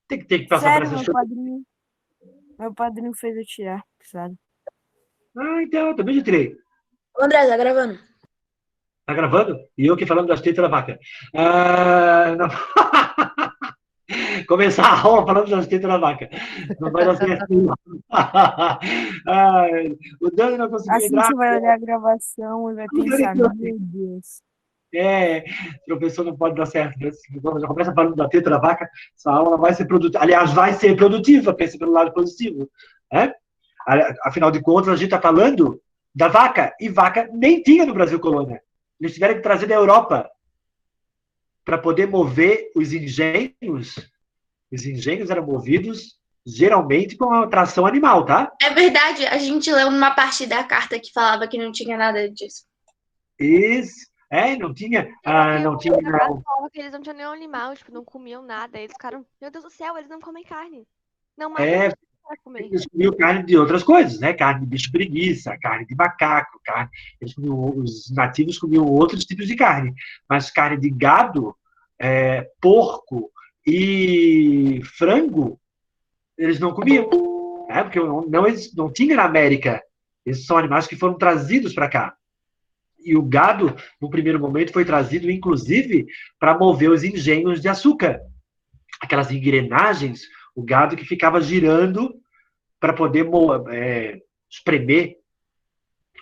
Tem que passar por Sério, essas coisas. meu padrinho fez eu tirar, sabe? Ah, então, eu também já tirei. Ô, André, tá gravando? Tá gravando? E eu que falando das tetas da vaca. Ah, não. Começar a aula falando das tetas da vaca. Não vai dar certo. Ai, o Dani não conseguiu Assim entrar. você vai olhar a gravação e vai O Dani pensar, meu Deus. é, professor não pode dar certo. Né? Se já começa falando da teta da vaca, essa aula vai ser produtiva. Aliás, vai ser produtiva, pense pelo lado positivo. Né? Afinal de contas, a gente está falando da vaca, e vaca nem tinha no Brasil colônia. Eles tiveram que trazer da Europa para poder mover os engenhos. Os engenhos eram movidos geralmente com a tração animal, tá? É verdade, a gente leu numa parte da carta que falava que não tinha nada disso. Isso. Não tinha. Não tinha. Na casa falava que eles não tinham nenhum animal, tipo, não comiam nada. Eles ficaram, meu Deus do céu, eles não comem carne. Não matam É, bicho pra comer. eles comiam carne de outras coisas, né? Carne de bicho preguiça, carne de macaco, carne. Os nativos comiam outros tipos de carne, mas carne de gado, porco e frango, eles não comiam, né? Porque eles não tinha na América. Esses são animais que foram trazidos para cá. E o gado, no primeiro momento, foi trazido, inclusive, para mover os engenhos de açúcar. Aquelas engrenagens, o gado que ficava girando para poder espremer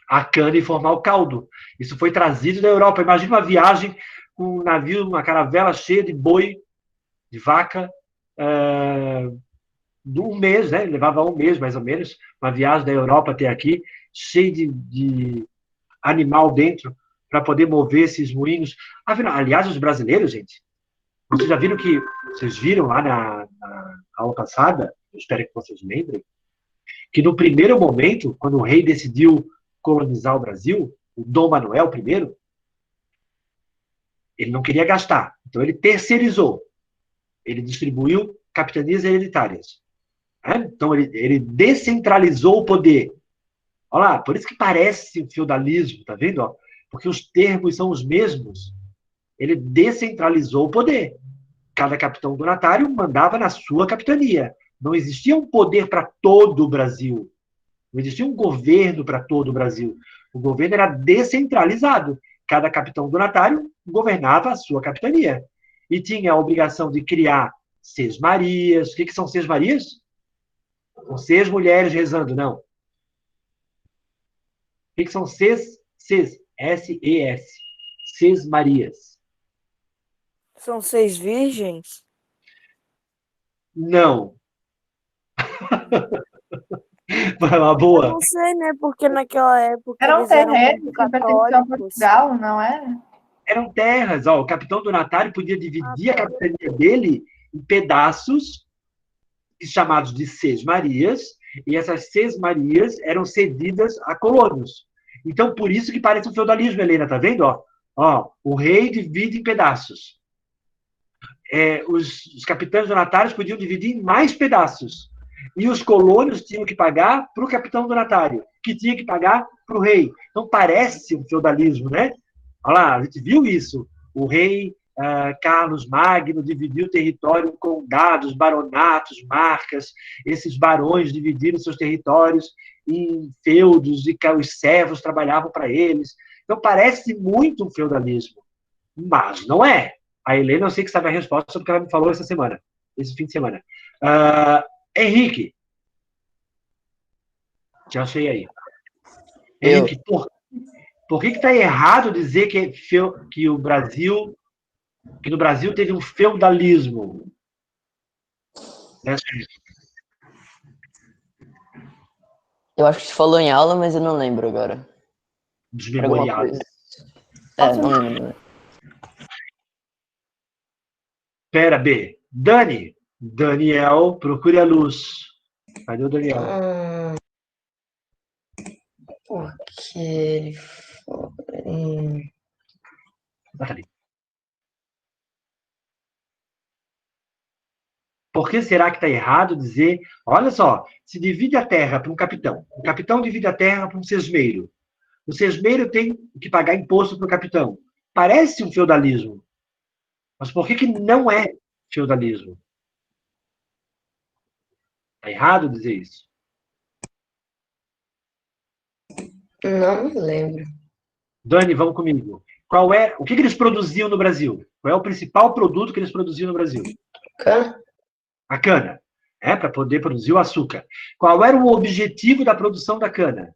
a cana e formar o caldo. Isso foi trazido da Europa. Imagina uma viagem com um navio, uma caravela cheia de boi, de vaca, de um mês, né? Levava um mês, mais ou menos, uma viagem da Europa até aqui, cheia de animal dentro, para poder mover esses moinhos. Aliás, os brasileiros, gente, vocês viram lá na aula passada, eu espero que vocês lembrem, que no primeiro momento, quando o rei decidiu colonizar o Brasil, o Dom Manuel I, ele não queria gastar. Então ele terceirizou. Ele distribuiu capitanias hereditárias. Então ele descentralizou o poder. Olha lá, por isso que parece um feudalismo, tá vendo? Porque os termos são os mesmos. Ele descentralizou o poder. Cada capitão donatário mandava na sua capitania. Não existia um poder para todo o Brasil. Não existia um governo para todo o Brasil. O governo era descentralizado. Cada capitão donatário governava a sua capitania. E tinha a obrigação de criar sesmarias. O que são sesmarias? São 6 mulheres rezando, não. O que são S-E-S? Sesmarias. São 6 virgens? Não. Foi uma boa. Eu não sei, né? Porque naquela época Eram eles eram terrenos muito que pertenciam a católicos. Portugal, não é? Eram terras. O capitão donatário podia dividir a capitania dele em pedaços chamados de sesmarias, e essas sesmarias eram cedidas a colonos. Então, por isso que parece um feudalismo, Helena, tá vendo? O rei divide em pedaços. Os capitães donatários podiam dividir em mais pedaços. E os colonos tinham que pagar para o capitão donatário, que tinha que pagar para o rei. Então, parece um feudalismo, né? Olha lá, a gente viu isso. O rei Carlos Magno dividiu o território em condados, baronatos, marcas. Esses barões dividiram seus territórios em feudos e os servos trabalhavam para eles. Então, parece muito um feudalismo, mas não é. A Helena, eu sei que sabe a resposta porque ela me falou esse fim de semana. Henrique. Já achei aí. Henrique, por que está errado dizer que no Brasil teve um feudalismo? Eu acho que você falou em aula, mas eu não lembro agora. Desmemoriado. Não lembro. Pera, B. Daniel, procure a luz. Cadê o Daniel? Porque ele foi... Por que será que está errado dizer, olha só, se divide a terra para um capitão, o capitão divide a terra para um sesmeiro, o sesmeiro tem que pagar imposto para o capitão. Parece um feudalismo, mas por que não é? feudalismo? Está errado dizer isso? Não me lembro. Dani, vamos comigo. O que eles produziam no Brasil? Qual é o principal produto que eles produziam no Brasil? Cana? A cana, para poder produzir o açúcar. Qual era o objetivo da produção da cana?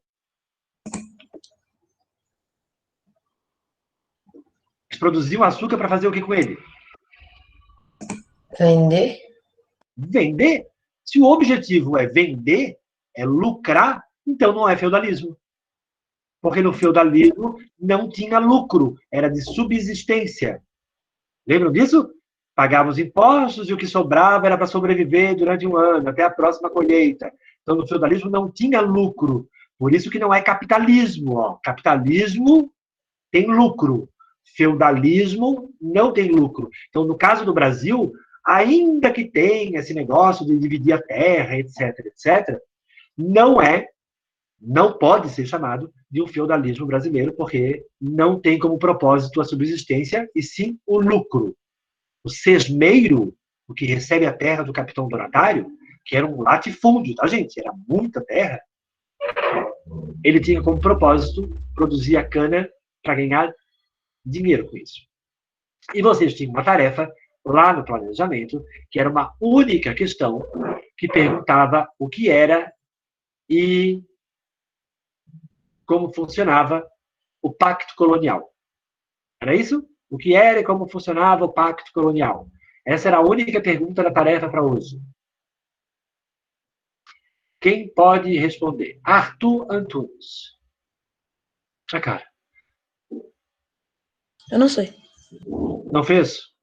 Eles produziam açúcar para fazer o que com ele? Vender? Vender. Se o objetivo é vender, é lucrar, então não é feudalismo. Porque no feudalismo não tinha lucro, era de subsistência. Lembram disso? Pagava os impostos e o que sobrava era para sobreviver durante um ano, até a próxima colheita. Então, no feudalismo não tinha lucro. Por isso que não é capitalismo. Ó. Capitalismo tem lucro. Feudalismo não tem lucro. Então, no caso do Brasil, ainda que tenha esse negócio de dividir a terra, etc., etc., não pode ser chamado de um feudalismo brasileiro, porque não tem como propósito a subsistência, e sim o lucro. O sesmeiro, o que recebe a terra do capitão donatário, que era um latifúndio, tá, gente? Era muita terra. Ele tinha como propósito produzir a cana para ganhar dinheiro com isso. E vocês tinham uma tarefa lá no planejamento, que era uma única questão que perguntava o que era e como funcionava o pacto colonial. Era isso? O que era e como funcionava o pacto colonial? Essa era a única pergunta da tarefa para hoje. Quem pode responder? Arthur Antunes. A cara. Eu não sei. Não fez?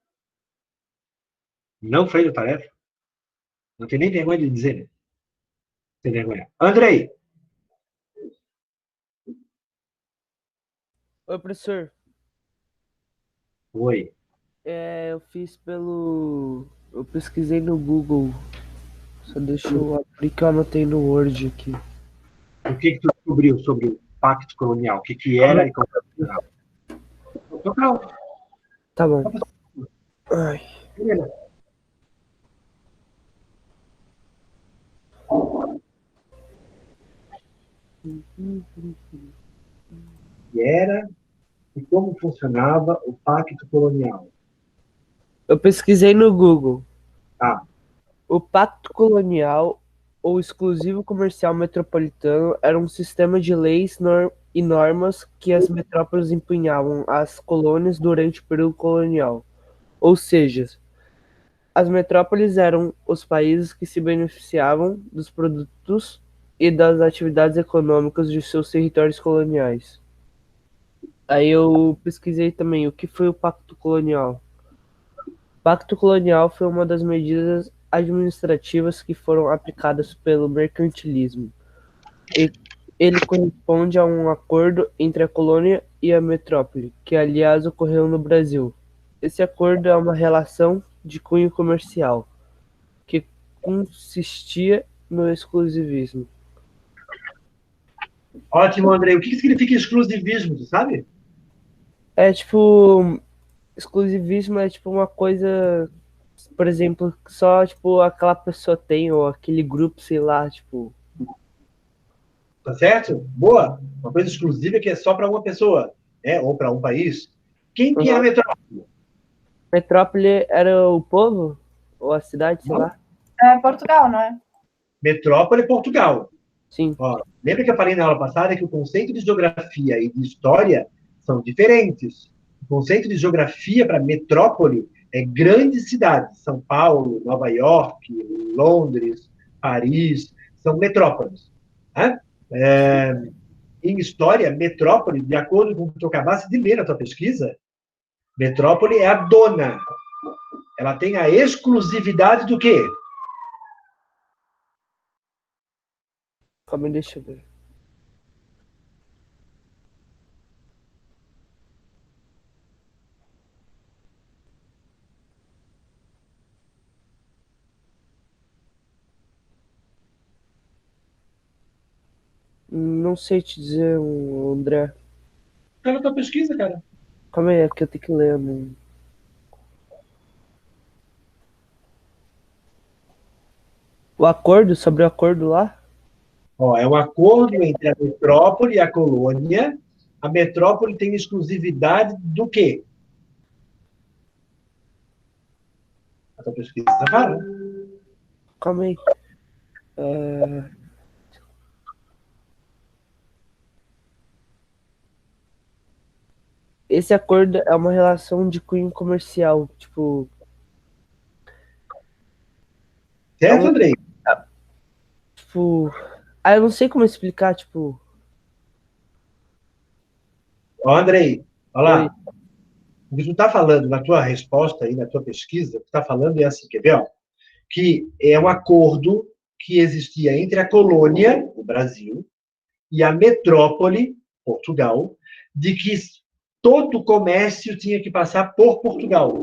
Não fez a tarefa? Não tem nem vergonha de dizer, né? Tem vergonha. Andrei. Oi, professor. Oi. Eu fiz pelo. Eu pesquisei no Google. Só deixa eu abrir que eu anotei no Word aqui. O que tu descobriu sobre o pacto colonial? O que era e como funcionava? Tô calmo. Tá bom. Ai. Que era e como funcionava o pacto colonial? Eu pesquisei no Google. Ah, O Pacto Colonial ou Exclusivo Comercial Metropolitano era um sistema de leis e normas que as metrópoles impunhavam às colônias durante o período colonial. Ou seja, as metrópoles eram os países que se beneficiavam dos produtos e das atividades econômicas de seus territórios coloniais. Aí eu pesquisei também o que foi o Pacto Colonial. O Pacto Colonial foi uma das medidas administrativas que foram aplicadas pelo mercantilismo. Ele corresponde a um acordo entre a colônia e a metrópole, que aliás ocorreu no Brasil. Esse acordo é uma relação de cunho comercial, que consistia no exclusivismo. ótimo, Andrei. O que significa exclusivismo, tu sabe? Exclusivismo é uma coisa, por exemplo, que só aquela pessoa tem, ou aquele grupo, sei lá, Tá certo? Boa. Uma coisa exclusiva que é só para uma pessoa, né? Ou para um país. Quem que é a metrópole? Metrópole era o povo? Ou a cidade, sei lá? É Portugal, não é? Metrópole é Portugal. Sim. Ó, lembra que eu falei na aula passada que o conceito de geografia e de história são diferentes. O conceito de geografia para metrópole é grandes cidades. São Paulo, Nova York, Londres, Paris, são metrópoles. Né? Em história, metrópole, de acordo com o que tu acabaste de ler na tua pesquisa, metrópole é a dona. Ela tem a exclusividade do quê? Calma aí, deixa eu ver. Não sei te dizer, André. Tá na tua pesquisa, cara. Calma aí, é que eu tenho que ler. O acordo, sobre o acordo lá? Ó, é um acordo entre a metrópole e a colônia. A metrópole tem exclusividade do quê? A tua pesquisa fala. Calma aí. Esse acordo é uma relação de cunho comercial, tipo, Certo, Andrei? tipo, eu não sei como explicar, tipo, Ó, Andrei, olha lá. Oi. O que tu está falando na tua resposta aí, na tua pesquisa, o que tu está falando é assim, quer ver? Ó? Que é um acordo que existia entre a colônia, o Brasil, e a metrópole, Portugal, de que todo o comércio tinha que passar por Portugal.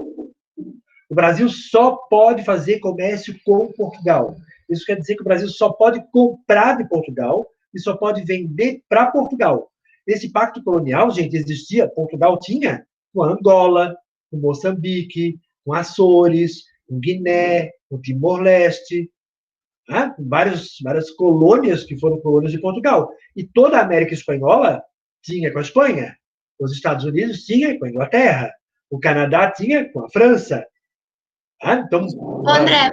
O Brasil só pode fazer comércio com Portugal. Isso quer dizer que o Brasil só pode comprar de Portugal e só pode vender para Portugal. Esse pacto colonial, gente, existia. Portugal tinha com Angola, com Moçambique, com Açores, com Guiné, com Timor-Leste, né? Com várias colônias que foram colônias de Portugal. E toda a América Espanhola tinha com a Espanha. Os Estados Unidos tinha com a Inglaterra. O Canadá tinha com a França. Então, Ô, André,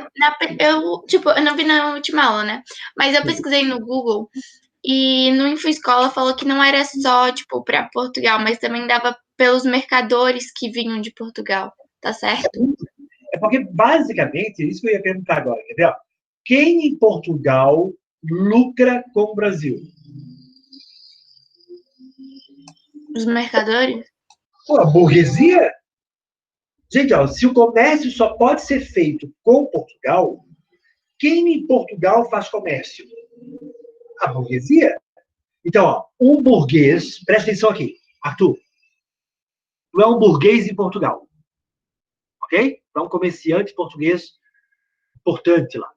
eu não vi na última aula, né? Mas eu pesquisei no Google e no InfoEscola falou que não era só, tipo, para Portugal, mas também dava pelos mercadores que vinham de Portugal, tá certo? é porque, basicamente, isso que eu ia perguntar agora, quer ver? Quem em Portugal lucra com o Brasil? Os mercadores? Pô, a burguesia? Gente, ó, se o comércio só pode ser feito com Portugal, quem em Portugal faz comércio? A burguesia. Então, ó, um burguês, presta atenção aqui, Arthur, tu é um burguês em Portugal, ok? Tu é um comerciante português importante lá.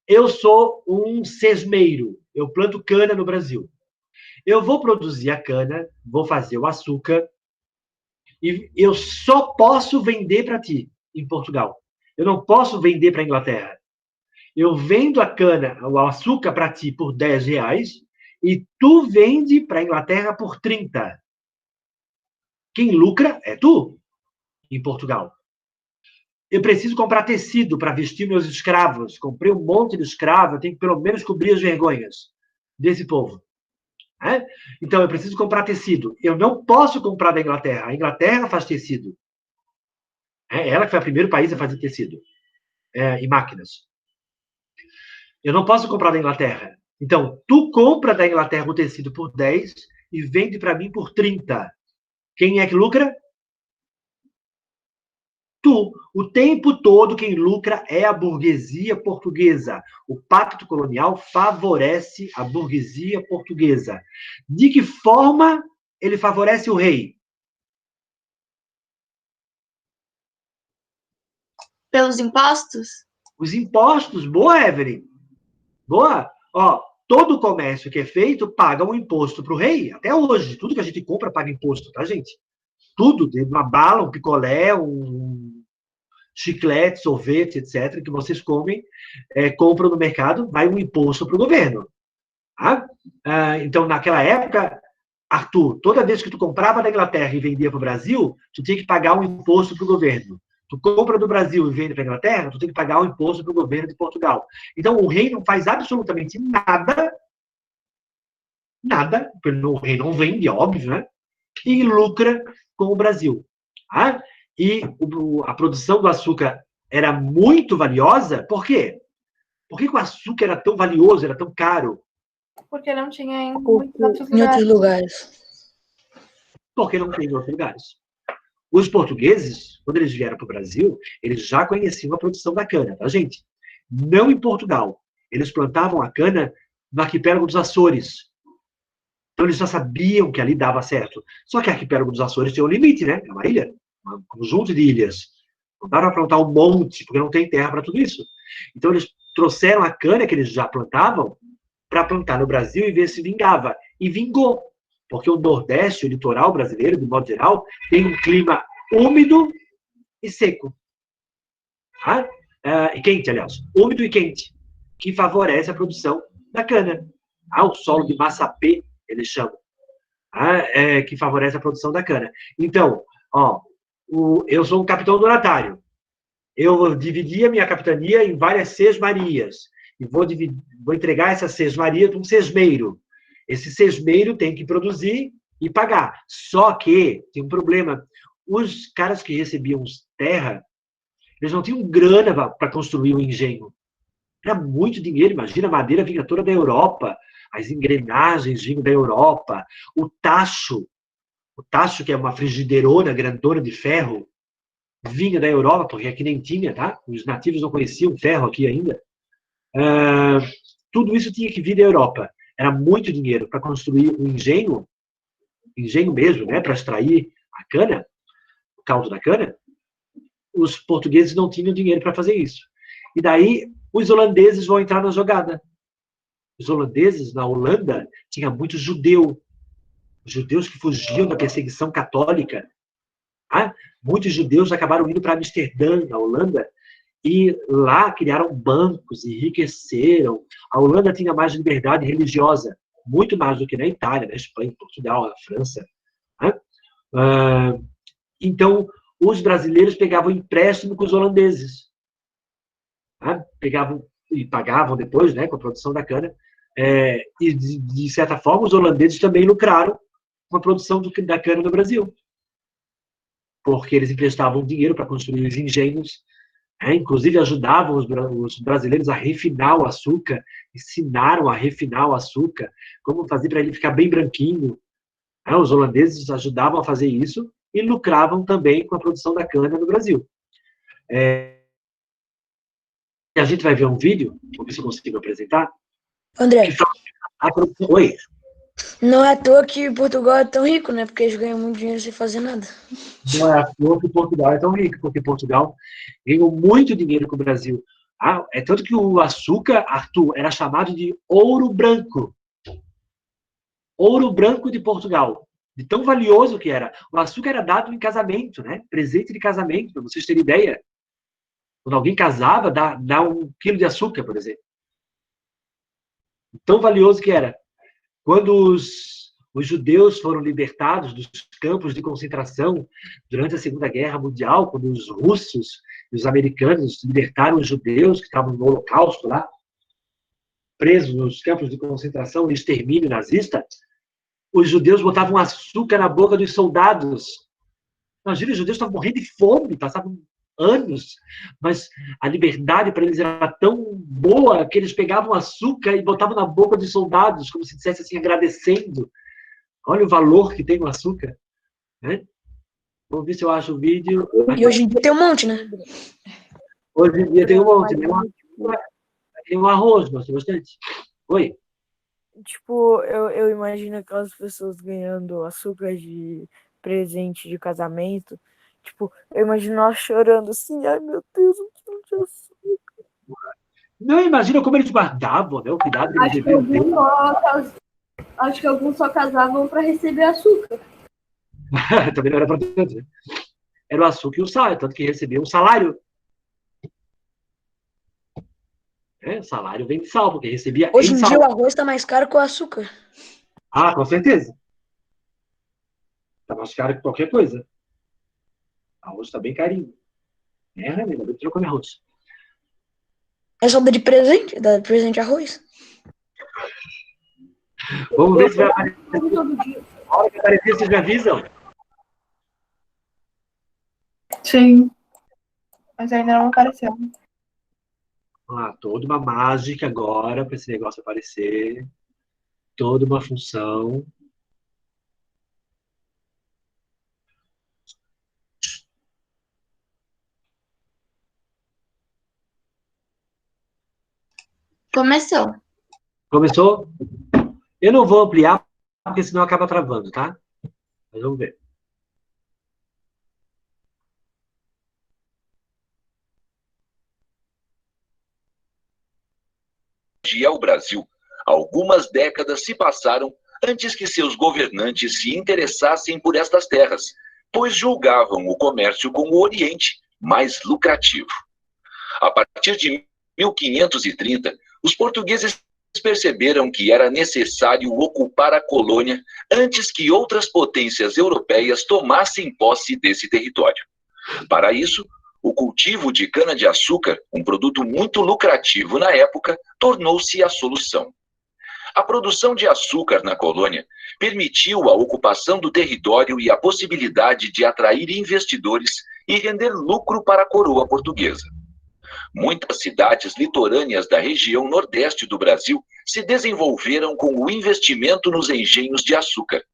Eu sou um sesmeiro, eu planto cana no Brasil. Eu vou produzir a cana, vou fazer o açúcar, e eu só posso vender para ti em Portugal. Eu não posso vender para a Inglaterra. Eu vendo a cana, o açúcar para ti por R$10 e tu vende para a Inglaterra por 30. Quem lucra é tu, em Portugal. Eu preciso comprar tecido para vestir meus escravos. Comprei um monte de escravo, eu tenho que pelo menos cobrir as vergonhas desse povo. Então, eu preciso comprar tecido. Eu não posso comprar da Inglaterra. A Inglaterra faz tecido. Ela que foi o primeiro país a fazer tecido e máquinas. Eu não posso comprar da Inglaterra. Então, tu compra da Inglaterra o tecido por 10 e vende para mim por 30. Quem é que lucra? Tu. O tempo todo quem lucra é a burguesia portuguesa. O pacto colonial favorece a burguesia portuguesa. De que forma ele favorece o rei? Pelos impostos? Os impostos. Boa, Evelyn. Boa. Ó, todo o comércio que é feito paga um imposto para o rei. Até hoje. Tudo que a gente compra paga imposto, tá, gente? Tudo. Uma bala, um picolé, um chiclete, sorvete, etc., que vocês comem, compram no mercado, vai um imposto para o governo. Tá? Então, naquela época, Arthur, toda vez que tu comprava da Inglaterra e vendia para o Brasil, tu tinha que pagar um imposto para o governo. Tu compra do Brasil e vende para a Inglaterra, tu tem que pagar um imposto para o governo de Portugal. Então, o rei não faz absolutamente nada, porque o rei não vende, óbvio, né? E lucra com o Brasil. Tá? E a produção do açúcar era muito valiosa, por quê? Por que o açúcar era tão valioso, era tão caro? Porque não tinha em muitos outros Em outros lugares. Porque não tem em outros lugares. Os portugueses, quando eles vieram para o Brasil, eles já conheciam a produção da cana, tá, gente? Não em Portugal. Eles plantavam a cana no arquipélago dos Açores. Então, eles já sabiam que ali dava certo. Só que o arquipélago dos Açores tem um limite, né? É uma ilha, um conjunto de ilhas. Não dá para plantar um monte, porque não tem terra para tudo isso. Então, eles trouxeram a cana que eles já plantavam para plantar no Brasil e ver se vingava. E vingou. Porque o Nordeste, o litoral brasileiro, de modo geral, tem um clima úmido e seco. Tá? E quente, aliás. Úmido e quente. que favorece a produção da cana. O solo de massapê, eles chamam, que favorece a produção da cana. Então, eu sou um capitão donatário. Eu dividi a minha capitania em várias sesmarias. E vou entregar essa sesmaria para um sesmeiro. Esse sesmeiro tem que produzir e pagar. Só que tem um problema. Os caras que recebiam terra, eles não tinham grana para construir um engenho. Era muito dinheiro. Imagina, a madeira vinha toda da Europa, as engrenagens vinham da Europa, o tacho, que é uma frigideirona grandona de ferro, vinha da Europa, porque aqui nem tinha, tá? Os nativos não conheciam ferro aqui ainda. Tudo isso tinha que vir da Europa. Era muito dinheiro para construir um engenho mesmo, né? Para extrair a cana, o caldo da cana. Os portugueses não tinham dinheiro para fazer isso. E daí, os holandeses vão entrar na jogada. Os holandeses, na Holanda, tinha muito judeu. Judeus que fugiam da perseguição católica. Muitos judeus acabaram indo para Amsterdã, na Holanda, e lá criaram bancos, enriqueceram. A Holanda tinha mais liberdade religiosa, muito mais do que na Itália, na Espanha, Portugal, na França. Então, os brasileiros pegavam empréstimo com os holandeses. Pegavam e pagavam depois, né, com a produção da cana. E, de certa forma, os holandeses também lucraram com a produção da cana no Brasil. Porque eles emprestavam dinheiro para construir os engenhos, inclusive ajudavam os brasileiros a refinar o açúcar, ensinaram a refinar o açúcar, como fazer para ele ficar bem branquinho. Os holandeses ajudavam a fazer isso e lucravam também com a produção da cana no Brasil. A gente vai ver um vídeo, vou ver se eu consigo apresentar. André, Oi. não é à toa que Portugal é tão rico, né? Porque eles ganham muito dinheiro sem fazer nada. Não é à toa que Portugal é tão rico, porque Portugal ganhou muito dinheiro com o Brasil. É tanto que o açúcar, Arthur, era chamado de ouro branco. Ouro branco de Portugal. De tão valioso que era. O açúcar era dado em casamento, né? Presente de casamento, para vocês terem ideia. Quando alguém casava, dá 1 quilo de açúcar, por exemplo. Tão valioso que era. Quando os judeus foram libertados dos campos de concentração durante a Segunda Guerra Mundial, quando os russos e os americanos libertaram os judeus que estavam no Holocausto lá, presos nos campos de concentração e extermínio nazista, os judeus botavam açúcar na boca dos soldados. Imagina, os judeus estavam morrendo de fome, passavam anos, mas a liberdade para eles era tão boa que eles pegavam açúcar e botavam na boca dos soldados, como se dissesse assim, agradecendo. Olha o valor que tem o açúcar. Né? Vamos ver se eu acho o vídeo. E hoje em dia tem um monte, né? Hoje em dia tem um monte. Né? Tem um arroz, gosto bastante. Oi? Tipo, eu imagino aquelas pessoas ganhando açúcar de presente de casamento. Tipo, eu imagino ela chorando assim, ai meu Deus, um quilo de açúcar. Não, imagina como eles guardavam, né? O cuidado que eles deviam ter. Acho que alguns só casavam para receber açúcar. Também não era para tanto, né? Era o açúcar e o sal, tanto que recebiam um salário. O salário vem de sal, porque recebia Hoje em em sal. dia o arroz está mais caro que o açúcar. Com certeza. Está mais caro que qualquer coisa. Arroz está bem carinho. Ainda bem que tu não come arroz. É só dar de presente? Dar de presente arroz? Vamos ver se vai aparecer. A hora que aparecer, vocês me avisam? Sim. Mas ainda não apareceu. Toda uma mágica agora para esse negócio aparecer. Toda uma função. Começou. Começou? Eu não vou ampliar, porque senão acaba travando, tá? Mas vamos ver. O Brasil. Algumas décadas se passaram antes que seus governantes se interessassem por estas terras, pois julgavam o comércio com o Oriente mais lucrativo. A partir de 1530, os portugueses perceberam que era necessário ocupar a colônia antes que outras potências europeias tomassem posse desse território. Para isso, o cultivo de cana-de-açúcar, um produto muito lucrativo na época, tornou-se a solução. A produção de açúcar na colônia permitiu a ocupação do território e a possibilidade de atrair investidores e render lucro para a coroa portuguesa. Muitas cidades litorâneas da região nordeste do Brasil se desenvolveram com o investimento nos engenhos de açúcar.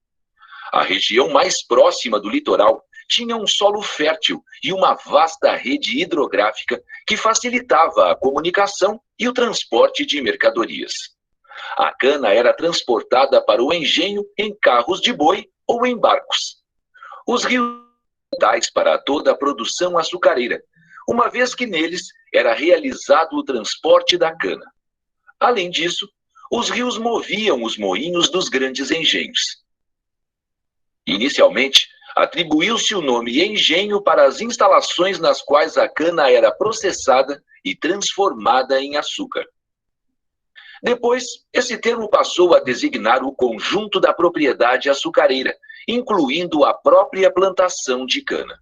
A região mais próxima do litoral tinha um solo fértil e uma vasta rede hidrográfica que facilitava a comunicação e o transporte de mercadorias. A cana era transportada para o engenho em carros de boi ou em barcos. Os rios eram fundamentais para toda a produção açucareira, uma vez que neles era realizado o transporte da cana. Além disso, os rios moviam os moinhos dos grandes engenhos. Inicialmente, atribuiu-se o nome engenho para as instalações nas quais a cana era processada e transformada em açúcar. Depois, esse termo passou a designar o conjunto da propriedade açucareira, incluindo a própria plantação de cana.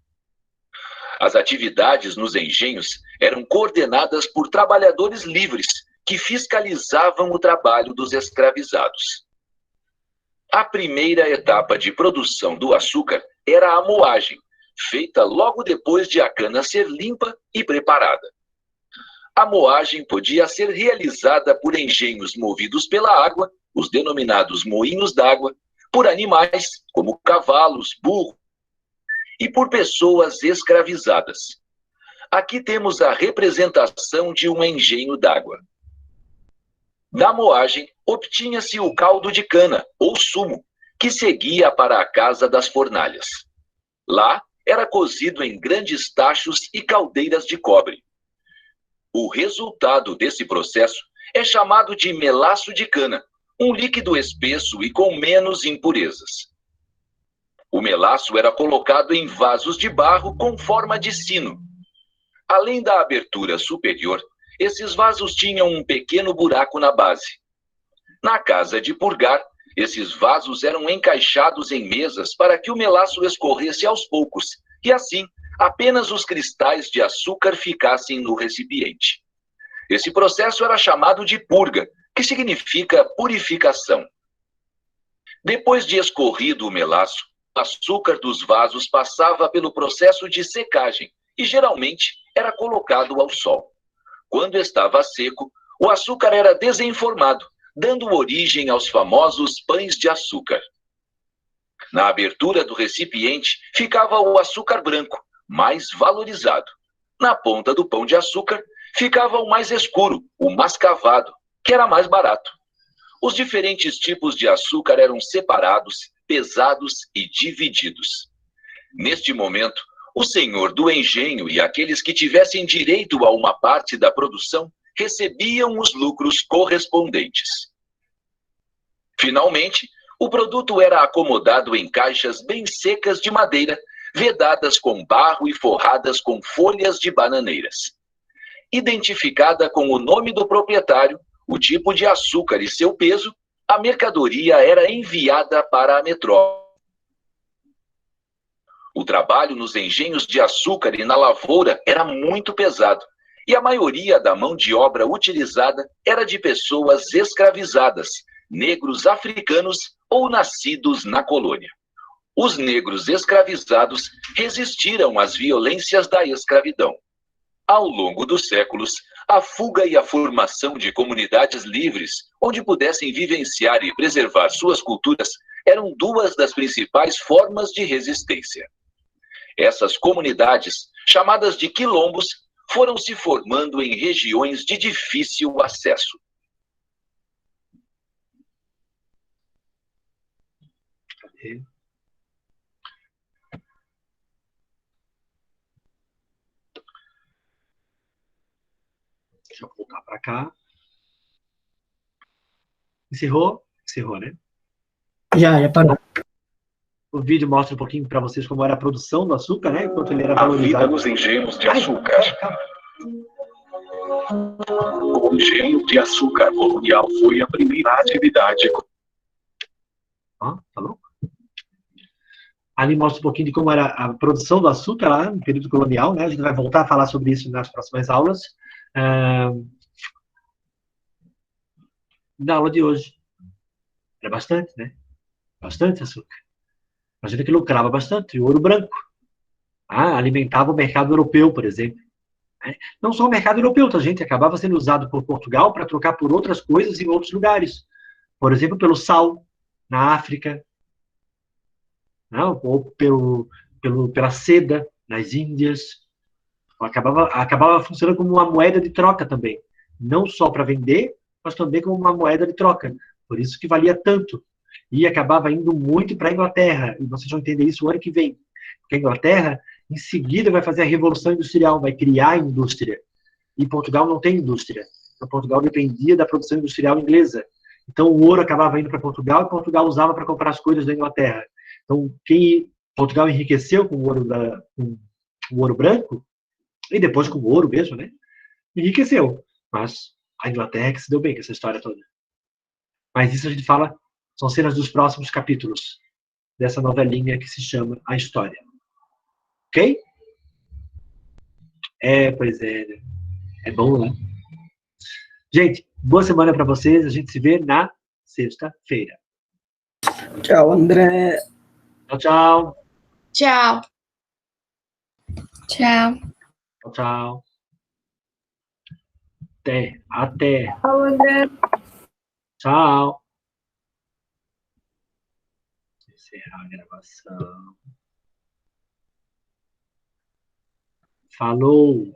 As atividades nos engenhos eram coordenadas por trabalhadores livres, que fiscalizavam o trabalho dos escravizados. A primeira etapa de produção do açúcar era a moagem, feita logo depois de a cana ser limpa e preparada. A moagem podia ser realizada por engenhos movidos pela água, os denominados moinhos d'água, por animais, como cavalos, burros, e por pessoas escravizadas. Aqui temos a representação de um engenho d'água. Da moagem, obtinha-se o caldo de cana, ou sumo, que seguia para a casa das fornalhas. Lá, era cozido em grandes tachos e caldeiras de cobre. O resultado desse processo é chamado de melaço de cana, um líquido espesso e com menos impurezas. O melaço era colocado em vasos de barro com forma de sino. Além da abertura superior, esses vasos tinham um pequeno buraco na base. Na casa de purgar, esses vasos eram encaixados em mesas para que o melaço escorresse aos poucos, e assim, apenas os cristais de açúcar ficassem no recipiente. Esse processo era chamado de purga, que significa purificação. Depois de escorrido o melaço, o açúcar dos vasos passava pelo processo de secagem e geralmente era colocado ao sol. Quando estava seco, o açúcar era desenformado, dando origem aos famosos pães de açúcar. Na abertura do recipiente ficava o açúcar branco, mais valorizado. Na ponta do pão de açúcar ficava o mais escuro, o mascavado, que era mais barato. Os diferentes tipos de açúcar eram separados, pesados e divididos. Neste momento, o senhor do engenho e aqueles que tivessem direito a uma parte da produção recebiam os lucros correspondentes. Finalmente, o produto era acomodado em caixas bem secas de madeira, vedadas com barro e forradas com folhas de bananeiras. Identificada com o nome do proprietário, o tipo de açúcar e seu peso, a mercadoria era enviada para a metrópole. O trabalho nos engenhos de açúcar e na lavoura era muito pesado, e a maioria da mão de obra utilizada era de pessoas escravizadas, negros africanos ou nascidos na colônia. Os negros escravizados resistiram às violências da escravidão. Ao longo dos séculos, a fuga e a formação de comunidades livres, onde pudessem vivenciar e preservar suas culturas, eram duas das principais formas de resistência. Essas comunidades, chamadas de quilombos, foram se formando em regiões de difícil acesso. Deixa eu voltar para cá. Encerrou? Encerrou, né? Já parou. O vídeo mostra um pouquinho para vocês como era a produção do açúcar, né? Enquanto ele era A vida valorizado. nos engenhos de açúcar. O engenho de açúcar colonial foi a primeira atividade. Falou? Ali mostra um pouquinho de como era a produção do açúcar lá no período colonial, né? A gente vai voltar a falar sobre isso nas próximas aulas. Na aula de hoje. Era bastante, né? Bastante açúcar. Imagina que lucrava bastante. O ouro branco. Alimentava o mercado europeu, por exemplo. Não só o mercado europeu, tá, gente? Acabava sendo usado por Portugal para trocar por outras coisas em outros lugares. Por exemplo, pelo sal, na África. Não? Ou pela seda, nas Índias. Acabava funcionando como uma moeda de troca também. Não só para vender, mas também como uma moeda de troca. Por isso que valia tanto. E acabava indo muito para a Inglaterra. E vocês vão entender isso o ano que vem. Porque a Inglaterra, em seguida, vai fazer a Revolução Industrial, vai criar a indústria. E Portugal não tem indústria. Então, Portugal dependia da produção industrial inglesa. Então, o ouro acabava indo para Portugal e Portugal usava para comprar as coisas da Inglaterra. Então, Portugal enriqueceu com com o ouro branco, e depois com o ouro mesmo, né? Enriqueceu. Mas a Inglaterra que se deu bem com essa história toda. Mas isso a gente fala, são cenas dos próximos capítulos dessa novelinha que se chama A História. Ok? Pois é. Né? É bom, né? Gente, boa semana para vocês. A gente se vê na sexta-feira. Tchau, André. Tchau, tchau. Tchau. Tchau. Tchau, tchau. Até. Tchau, André. Tchau. Encerrar a gravação. Falou.